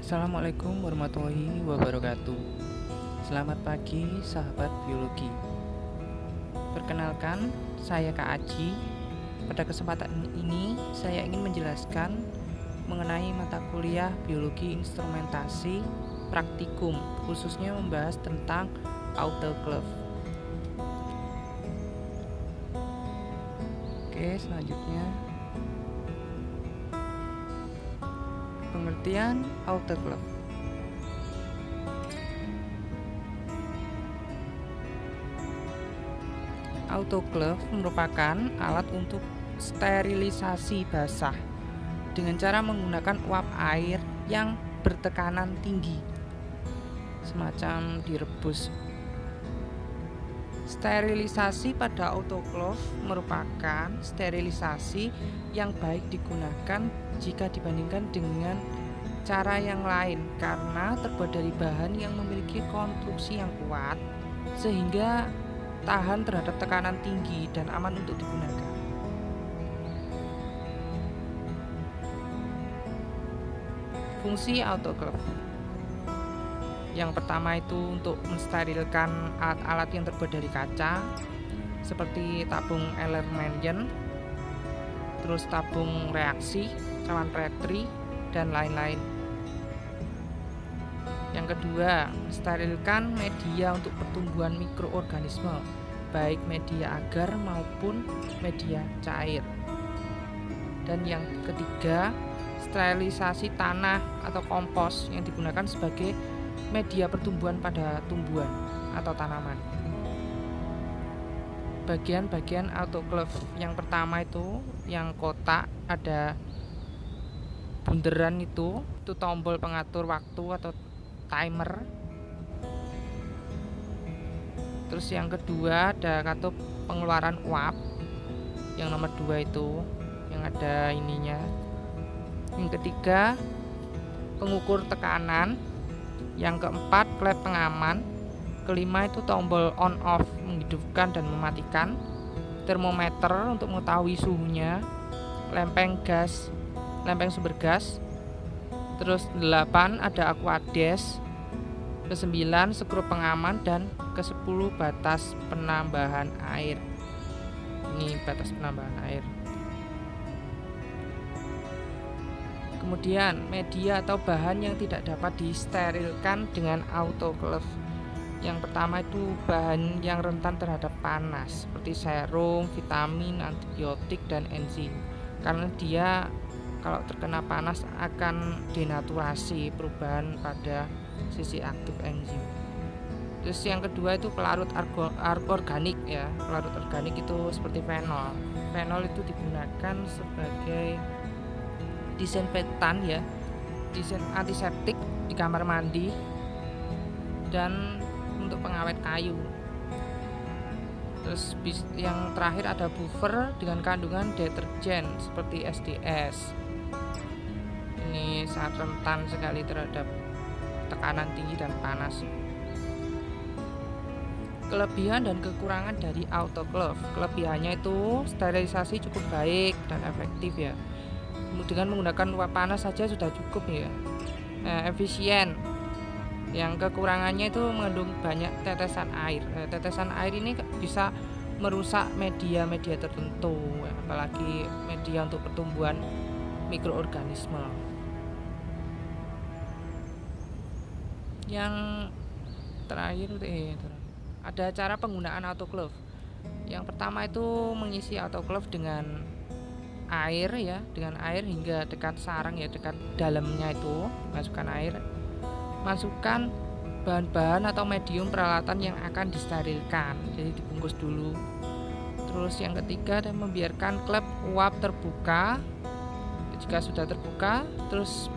Assalamualaikum warahmatullahi wabarakatuh. Selamat pagi sahabat biologi. Perkenalkan, saya Kak Aji. Pada kesempatan ini saya ingin menjelaskan mengenai mata kuliah biologi instrumentasi praktikum, khususnya membahas tentang autoclave. Oke, selanjutnya pengertian autoclave. Autoclave merupakan alat untuk sterilisasi basah dengan cara menggunakan uap air yang bertekanan tinggi, semacam direbus. Sterilisasi pada autoclave merupakan sterilisasi yang baik digunakan jika dibandingkan dengan cara yang lain karena terbuat dari bahan yang memiliki konstruksi yang kuat sehingga tahan terhadap tekanan tinggi dan aman untuk digunakan. Fungsi autoclave. Yang pertama itu untuk mensterilkan alat-alat yang terbuat dari kaca seperti tabung Erlenmeyer, terus tabung reaksi, cawan Petri, dan lain-lain. Yang kedua, mensterilkan media untuk pertumbuhan mikroorganisme, baik media agar maupun media cair. Dan yang ketiga, sterilisasi tanah atau kompos yang digunakan sebagai media pertumbuhan pada tumbuhan atau tanaman. Bagian-bagian autoclave yang pertama itu yang kotak ada bunderan itu tombol pengatur waktu atau timer. Terus yang kedua ada katup pengeluaran uap yang nomor 2 itu yang ada ininya. Yang ketiga pengukur tekanan. Yang keempat klep pengaman. Kelima itu tombol on off menghidupkan dan mematikan. Termometer untuk mengetahui suhunya. Lempeng sumber gas. Terus 8 ada aquades. Ke-9 skrup pengaman dan ke-10 batas penambahan air. Ini batas penambahan air. Kemudian media atau bahan yang tidak dapat disterilkan dengan autoclave. Yang pertama itu bahan yang rentan terhadap panas seperti serum, vitamin, antibiotik, dan enzim. Karena dia kalau terkena panas akan denaturasi, perubahan pada sisi aktif enzim. Terus yang kedua itu pelarut organik ya. Pelarut organik itu seperti fenol. Fenol itu digunakan sebagai disinfektan ya, antiseptik di kamar mandi dan untuk pengawet kayu. Terus yang terakhir ada buffer dengan kandungan deterjen seperti SDS. Ini sangat rentan sekali terhadap tekanan tinggi dan panas. Kelebihan dan kekurangan dari autoclave. Kelebihannya itu sterilisasi cukup baik dan efektif ya. Dengan menggunakan uap panas saja sudah cukup ya. Efisien. Yang kekurangannya itu mengandung banyak tetesan air. Tetesan air ini bisa merusak media-media tertentu, apalagi media untuk pertumbuhan mikroorganisme. Yang terakhir ada cara penggunaan autoclave. Yang pertama itu mengisi autoclave dengan air ya, dengan air hingga dekat sarang ya, dekat dalamnya itu masukkan air. Masukkan bahan-bahan atau medium peralatan yang akan disterilkan, jadi dibungkus dulu. Terus yang ketiga dan membiarkan klep uap terbuka. Jika sudah terbuka, terus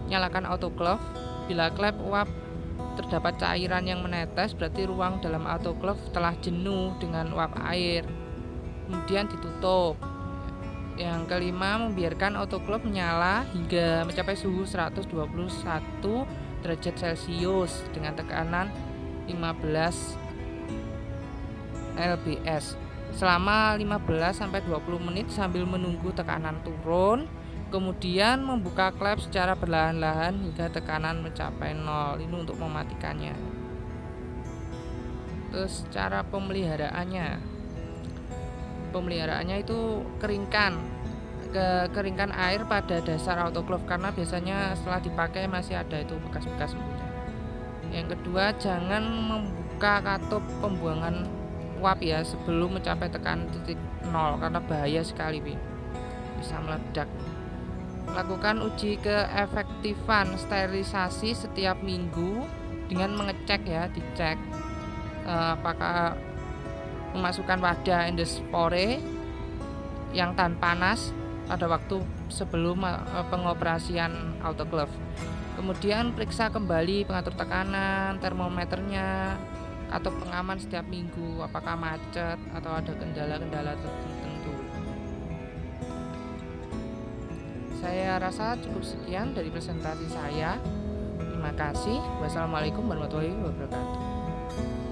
nyalakan autoclave. Bila klep uap terdapat cairan yang menetes, berarti ruang dalam autoclave telah jenuh dengan uap air. Kemudian ditutup. Yang kelima, membiarkan autoclave menyala hingga mencapai suhu 121 derajat Celcius dengan tekanan 15 lbs selama 15-20 menit sambil menunggu tekanan turun Kemudian membuka klep secara perlahan-lahan hingga tekanan mencapai 0. Ini untuk mematikannya. Terus cara pemeliharaannya itu keringkan air pada dasar autoclave, karena biasanya setelah dipakai masih ada itu bekas-bekas embunnya. Yang kedua, jangan membuka katup pembuangan uap ya sebelum mencapai tekanan titik 0, karena bahaya sekali bisa meledak. Lakukan uji keefektifan sterilisasi setiap minggu dengan dicek apakah memasukkan wadah endospore yang tahan panas pada waktu sebelum pengoperasian autoclave. Kemudian periksa kembali pengatur tekanan, termometernya, atau pengaman setiap minggu, apakah macet atau ada kendala-kendala tertentu. Saya rasa cukup sekian dari presentasi saya. Terima kasih. Wassalamualaikum warahmatullahi wabarakatuh.